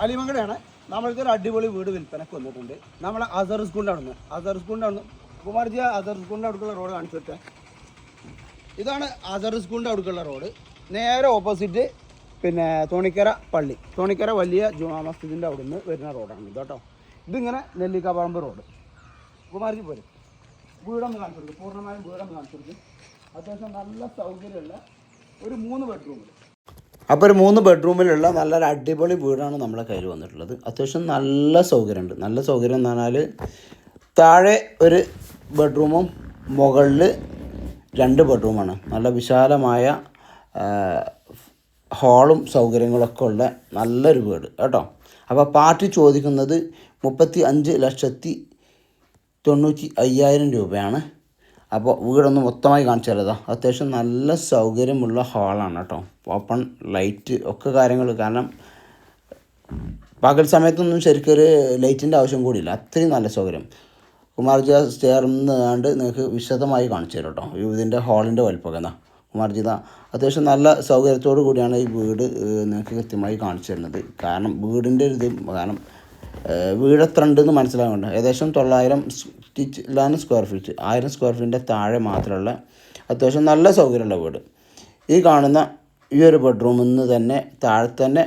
അലിമങ്കടയാണ്. നമ്മൾക്ക് ഒരു അടിപൊളി വീട് വിൽപ്പനക്ക് വന്നിട്ടുണ്ട്. നമ്മളെ അസർ സ്കൂളിൻ്റെ അവിടുന്ന് കുമാർജി അസർ സ്കൂളിൻ്റെ അടുക്കുള്ള റോഡ് കാണിച്ചിട്ട് ഇതാണ് അസർ സ്കൂളിൻ്റെ അടുക്കുള്ള റോഡ്. നേരെ ഓപ്പോസിറ്റ് പിന്നെ തോണിക്കര പള്ളി, തോണിക്കര വലിയ ജുമാ മസ്ജിദിൻ്റെ അവിടുന്ന് വരുന്ന റോഡാണ് ഇത് കേട്ടോ. ഇതിങ്ങനെ നെല്ലിക്കാപ്പറമ്പ് റോഡ്. കുമാർജി പോരും വീടൊന്ന് കാണിച്ചു കൊടുക്കും, പൂർണ്ണമായും വീടൊന്ന് കാണിച്ചു കൊടുക്കും. അത്യാവശ്യം നല്ല സൗകര്യമുള്ള ഒരു 3 ബെഡ്റൂമിൽ. അപ്പോൾ ഒരു 3 ബെഡ്റൂമിലുള്ള നല്ലൊരു അടിപൊളി വീടാണ് നമ്മളെ കയ്യിൽ വന്നിട്ടുള്ളത്. അത്യാവശ്യം നല്ല സൗകര്യമുണ്ട്. നല്ല സൗകര്യം എന്ന് പറഞ്ഞാൽ താഴെ ഒരു ബെഡ്റൂമും മുകളിൽ 2 ബെഡ്റൂമാണ്. നല്ല വിശാലമായ ഹാളും സൗകര്യങ്ങളൊക്കെ ഉള്ള നല്ലൊരു വീട് കേട്ടോ. അപ്പോൾ പാർട്ടി ചോദിക്കുന്നത് 35,95,000 രൂപയാണ്. അപ്പോൾ വീടൊന്ന് മൊത്തമായി കാണിച്ചു തരാം. അത്യാവശ്യം നല്ല സൗകര്യമുള്ള ഹാളാണ് കേട്ടോ. ഓപ്പൺ ലൈറ്റ് ഒക്കെ കാര്യങ്ങൾ, കാരണം പകൽ സമയത്തൊന്നും ശരിക്കും ഒരു ലൈറ്റിൻ്റെ ആവശ്യം കൂടിയില്ല, അത്രയും നല്ല സൗകര്യം. കുമാർജി ചേർന്നാണ്ട് നിങ്ങൾക്ക് വിശദമായി കാണിച്ചു തരാം കേട്ടോ. ഇതിൻ്റെ ഹാളിൻ്റെ വലുപ്പമൊക്കെ എന്താ കുമാർജി അത്യാവശ്യം നല്ല സൗകര്യത്തോടു കൂടിയാണ് ഈ വീട് നിങ്ങൾക്ക് കൃത്യമായി കാണിച്ചു തരുന്നത്. കാരണം വീടിൻ്റെ ഒരു ഇത്, കാരണം വീട് എത്ര ഉണ്ടെന്ന് മനസ്സിലാകുന്നുണ്ട്. ഏകദേശം 900 സ്ക്വയർ ഫീറ്റ്, 1000 സ്ക്വയർ ഫീറ്റിൻ്റെ താഴെ മാത്രമുള്ള അത്യാവശ്യം നല്ല സൗകര്യമുള്ള വീട്. ഈ കാണുന്ന ഈ ഒരു ബെഡ്റൂമിൽ നിന്ന് തന്നെ താഴെ തന്നെ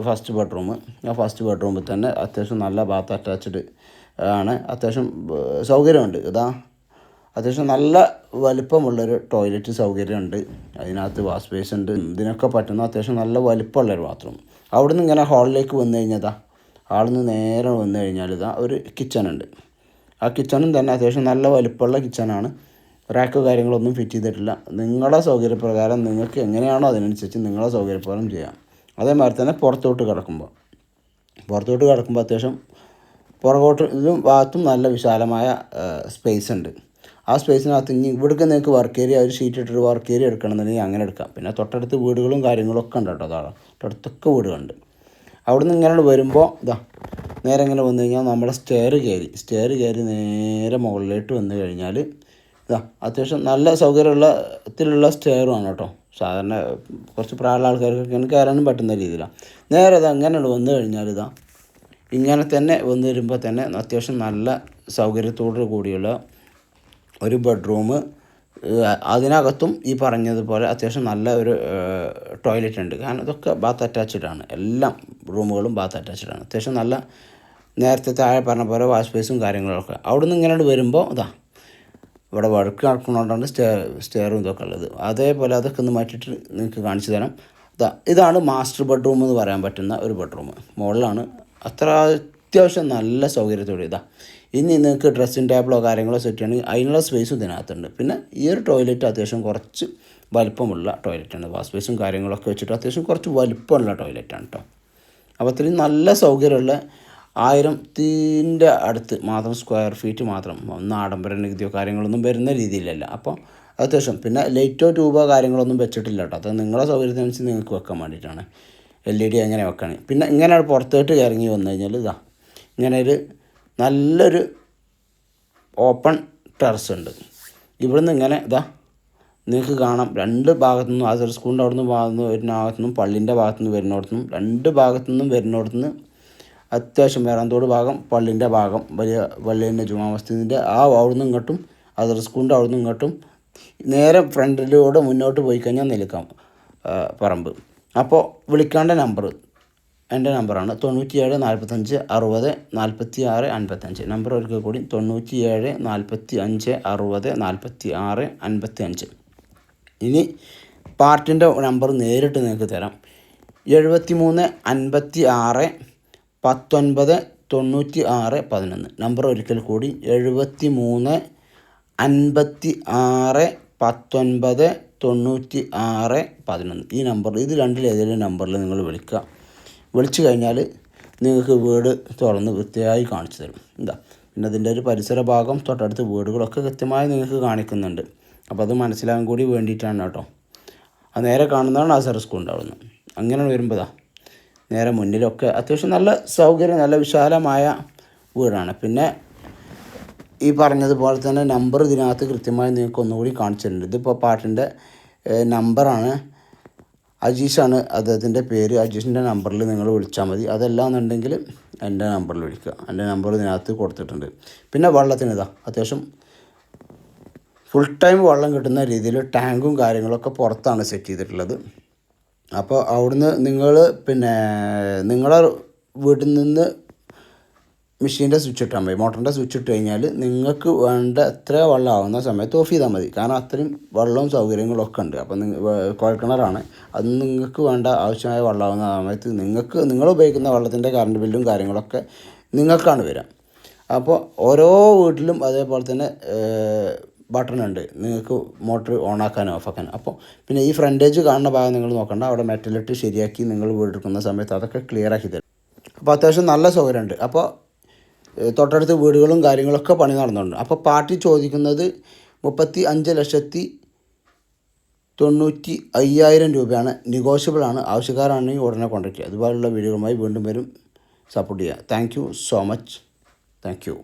ഫസ്റ്റ് ബെഡ്റൂം. ആ ഫസ്റ്റ് ബെഡ്റൂമിൽ തന്നെ അത്യാവശ്യം നല്ല ബാത്ത് അറ്റാച്ച്ഡ് ആണ്. അത്യാവശ്യം സൗകര്യമുണ്ട്. അത്യാവശ്യം നല്ല വലിപ്പമുള്ളൊരു ടോയ്ലറ്റ് സൗകര്യമുണ്ട്. അതിനകത്ത് വാഷ് ബേസ് ഉണ്ട്. ഇതിനൊക്കെ പറ്റുന്ന അത്യാവശ്യം നല്ല വലിപ്പമുള്ളൊരു ബാത്റൂം. അവിടെ നിന്ന് ഇങ്ങനെ ഹാളിലേക്ക് വന്നു കഴിഞ്ഞാൽ ഹാളിൽ നിന്ന് നേരെ വന്നു കഴിഞ്ഞാൽ ഒരു കിച്ചണുണ്ട്. ആ കിച്ചണും തന്നെ അത്യാവശ്യം നല്ല വലിപ്പമുള്ള കിച്ചണാണ്. റാക്ക് കാര്യങ്ങളൊന്നും ഫിറ്റ് ചെയ്തിട്ടില്ല. നിങ്ങളുടെ സൗകര്യപ്രകാരം നിങ്ങൾക്ക് എങ്ങനെയാണോ അതിനനുസരിച്ച് നിങ്ങളുടെ സൗകര്യപ്രകാരം ചെയ്യാം. അതേമാതിരി തന്നെ പുറത്തോട്ട് കിടക്കുമ്പോൾ അത്യാവശ്യം പുറകോട്ടും ഭാഗത്തും നല്ല വിശാലമായ സ്പേസ് ഉണ്ട്. ആ സ്പേസിനകത്ത് ഇനി ഇവിടേക്ക് നിങ്ങൾക്ക് വർക്ക് ഏരിയ ഒരു ഷീറ്റ് ഇട്ടിട്ട് വർക്ക് ഏരിയ എടുക്കണമെന്നുണ്ടെങ്കിൽ അങ്ങനെ എടുക്കാം. പിന്നെ തൊട്ടടുത്ത് വീടുകളും കാര്യങ്ങളൊക്കെ ഉണ്ട് കേട്ടോ. തൊട്ടടുത്തൊക്കെ വീടുകളുണ്ട്. അവിടെ നിന്ന് ഇങ്ങനെ വരുമ്പോൾ നേരെ ഇങ്ങനെ വന്നു കഴിഞ്ഞാൽ നമ്മുടെ സ്റ്റെയർ കയറി നേരെ മുകളിലോട്ട് വന്നു കഴിഞ്ഞാൽ അത്യാവശ്യം നല്ല സൗകര്യത്തിലുള്ള സ്റ്റെയറുമാണ് കേട്ടോ. സാധാരണ കുറച്ച് പ്രായമുള്ള ആൾക്കാർക്കൊക്കെ കയറാനും പറ്റുന്ന രീതിയിലാണ്. നേരെ അങ്ങനെ വന്നു കഴിഞ്ഞാൽ ഇങ്ങനെ തന്നെ വന്നു വരുമ്പോൾ തന്നെ അത്യാവശ്യം നല്ല സൗകര്യത്തോടു കൂടിയുള്ള ഒരു ബെഡ്റൂം. അതിനകത്തും ഈ പറഞ്ഞതുപോലെ അത്യാവശ്യം നല്ല ഒരു ടോയ്ലറ്റ് ഉണ്ട്. കാരണം ഇതൊക്കെ ബാത്ത് അറ്റാച്ച്ഡാണ്. എല്ലാ റൂമുകളും ബാത്ത് അറ്റാച്ച്ഡാണ്. അത്യാവശ്യം നല്ല നേരത്തെ താഴെ പറഞ്ഞ പോലെ വാഷ് ബേസും കാര്യങ്ങളൊക്കെ. അവിടെ നിന്ന് ഇങ്ങനെ വരുമ്പോൾ ഇവിടെ വഴക്ക് നടക്കുന്നതുകൊണ്ടാണ് സ്റ്റെയറും ഇതൊക്കെ ഉള്ളത്. അതേപോലെ അതൊക്കെ ഒന്ന് മാറ്റിയിട്ട് നിങ്ങൾക്ക് കാണിച്ചു തരാം. ഇതാണ് മാസ്റ്റർ ബെഡ്റൂം എന്ന് പറയാൻ പറ്റുന്ന ഒരു ബെഡ്റൂം. മുകളിലാണ്. അത്ര അത്യാവശ്യം നല്ല സൗകര്യത്തോടെ ഇനി നിങ്ങൾക്ക് ഡ്രസ്സിങ് ടേബിളോ കാര്യങ്ങളോ സെറ്റ് ചെയ്യണമെങ്കിൽ അതിനുള്ള സ്പേസും ഇതിനകത്തുണ്ട്. പിന്നെ ഈ ഒരു ടോയ്ലറ്റ് അത്യാവശ്യം കുറച്ച് വലിപ്പമുള്ള ടോയ്ലറ്റാണ്. വാഷ് ബേസും കാര്യങ്ങളൊക്കെ വെച്ചിട്ട് അത്യാവശ്യം കുറച്ച് വലിപ്പമുള്ള ടോയ്ലറ്റാണ് കേട്ടോ. അപ്പോൾ അത്രയും നല്ല സൗകര്യമുള്ള 1000ൻ്റെ അടുത്ത് മാത്രം സ്ക്വയർ ഫീറ്റ് മാത്രം, ഒന്നും ആഡംബര നികുതിയോ കാര്യങ്ങളൊന്നും വരുന്ന രീതിയിലല്ല. അപ്പോൾ അത്യാവശ്യം പിന്നെ ലൈറ്റോ ട്യൂബോ കാര്യങ്ങളൊന്നും വെച്ചിട്ടില്ല കേട്ടോ. അത് നിങ്ങളുടെ സൗകര്യത്തിനനുസരിച്ച് നിങ്ങൾക്ക് വെക്കാൻ വേണ്ടിയിട്ടാണ്. LED അങ്ങനെ വെക്കുകയാണ്. പിന്നെ ഇങ്ങനെ പുറത്തോട്ട് ഇറങ്ങി വന്നു കഴിഞ്ഞാൽ ഇങ്ങനെ ഒരു നല്ലൊരു ഓപ്പൺ ടെറസ് ഉണ്ട്. ഇവിടുന്ന് ഇങ്ങനെ നിങ്ങൾക്ക് കാണാം 2 ഭാഗത്തുനിന്നും അസർ സ്കൂളിൻ്റെ അവിടെ നിന്ന് വരുന്ന ഭാഗത്തുനിന്നും പള്ളിൻ്റെ ഭാഗത്തുനിന്ന് വരുന്നിടത്തുനിന്നും 2 ഭാഗത്തുനിന്നും വരുന്നിടത്തുനിന്ന് അത്യാവശ്യം വേറാന്തോട് ഭാഗം, പള്ളിൻ്റെ ഭാഗം, വലിയ പള്ളിൻ്റെ ജുമാ മസ്ജിദിൻ്റെ അവിടെ നിന്ന് ഇങ്ങോട്ടും അസർ സ്കൂളിൻ്റെ അവിടെ നിന്ന് ഇങ്ങോട്ടും നേരെ ഫ്രണ്ടിലൂടെ മുന്നോട്ട് പോയി കഴിഞ്ഞാൽ നെല്ലിക്കാം പറമ്പ്. അപ്പോൾ വിളിക്കേണ്ട നമ്പർ എൻ്റെ നമ്പറാണ് 97 45 60 46 55. നമ്പർ ഒരിക്കൽ കൂടി 97 45 60 46 55. ഇനി പാർട്ടിൻ്റെ നമ്പർ നേരിട്ട് നിങ്ങൾക്ക് തരാം. 73 56 19 96 11. നമ്പർ ഒരിക്കൽ കൂടി 73 56 19 96 11. ഈ നമ്പർ, ഇത് രണ്ടിലേതെങ്കിലും നമ്പറിൽ നിങ്ങൾ വിളിച്ചു കഴിഞ്ഞാൽ നിങ്ങൾക്ക് വീട് തുറന്ന് വൃത്തിയായി കാണിച്ചു തരും. പിന്നെ അതിൻ്റെ ഒരു പരിസര ഭാഗം തൊട്ടടുത്ത് വീടുകളൊക്കെ കൃത്യമായി നിങ്ങൾക്ക് കാണിക്കുന്നുണ്ട്. അപ്പോൾ അത് മനസ്സിലാകാൻ കൂടി വേണ്ടിയിട്ടാണ് കേട്ടോ. അത് നേരെ കാണുന്നതാണ് അസർ സ്കൂളിൻ്റെ അവിടെ നിന്ന്. അങ്ങനെ വരുമ്പോൾ നേരെ മുന്നിലൊക്കെ അത്യാവശ്യം നല്ല സൗകര്യം, നല്ല വിശാലമായ വീടാണ്. പിന്നെ ഈ പറഞ്ഞതുപോലെ തന്നെ നമ്പർ ഇതിനകത്ത് കൃത്യമായി നിങ്ങൾക്ക് ഒന്നുകൂടി കാണിച്ചിട്ടുണ്ട്. ഇതിപ്പോൾ പാട്ടിൻ്റെ നമ്പറാണ് അജീഷാണ് അദ്ദേഹത്തിൻ്റെ പേര്. അജീഷിൻ്റെ നമ്പറിൽ നിങ്ങൾ വിളിച്ചാൽ മതി. അതല്ല എന്നുണ്ടെങ്കിൽ എൻ്റെ നമ്പറിൽ വിളിക്കുക. എൻ്റെ നമ്പർ ഇതിനകത്ത് കൊടുത്തിട്ടുണ്ട്. പിന്നെ വെള്ളത്തിന് അത്യാവശ്യം ഫുൾ ടൈം വെള്ളം കിട്ടുന്ന രീതിയിൽ ടാങ്കും കാര്യങ്ങളൊക്കെ പുറത്താണ് സെറ്റ് ചെയ്തിട്ടുള്ളത്. അപ്പോൾ അവിടുന്ന് നിങ്ങൾ പിന്നെ നിങ്ങളെ വീട്ടിൽ നിന്ന് മെഷീൻ്റെ സ്വിച്ച് ഇട്ടാൽ മതി. മോട്ടറിൻ്റെ സ്വിച്ച് ഇട്ട് കഴിഞ്ഞാൽ നിങ്ങൾക്ക് വേണ്ട എത്ര വെള്ളം ആവുന്ന സമയത്ത് ഓഫ് ചെയ്താൽ മതി. കാരണം അത്രയും വെള്ളവും സൗകര്യങ്ങളും ഒക്കെ ഉണ്ട്. അപ്പോൾ കുഴൽക്കിണറാണ്. അത് നിങ്ങൾക്ക് വേണ്ട ആവശ്യമായ വെള്ളമാവുന്ന സമയത്ത് നിങ്ങൾ ഉപയോഗിക്കുന്ന വെള്ളത്തിൻ്റെ കറണ്ട് ബില്ലും കാര്യങ്ങളൊക്കെ നിങ്ങൾക്കാണ് വരിക. അപ്പോൾ ഓരോ വീട്ടിലും അതേപോലെ തന്നെ ബട്ടണുണ്ട് നിങ്ങൾക്ക് മോട്ടർ ഓണാക്കാനോ ഓഫാക്കാനോ. അപ്പോൾ പിന്നെ ഈ ഫ്രണ്ടേജ് കാണുന്ന ഭാഗം നിങ്ങൾ നോക്കണ്ട. അവിടെ മെറ്റലിട്ട് ശരിയാക്കി നിങ്ങൾ വീടെടുക്കുന്ന സമയത്ത് അതൊക്കെ ക്ലിയർ ആക്കി തരും. അപ്പോൾ അത്യാവശ്യം നല്ല സൗകര്യമുണ്ട്. അപ്പോൾ തൊട്ടടുത്ത് വീടുകളും കാര്യങ്ങളൊക്കെ പണി നടന്നുണ്ട്. അപ്പോൾ പാർട്ടി ചോദിക്കുന്നത് 35,90,000 രൂപയാണ്. നെഗോഷ്യബിളാണ്. ആവശ്യക്കാരാണെങ്കിൽ ഉടനെ കോൺടാക്ട് ചെയ്യുക. അതുപോലുള്ള വീഡിയോകളുമായി വീണ്ടും വരും. സപ്പോർട്ട് ചെയ്യുക. Thank you so much. Thank you.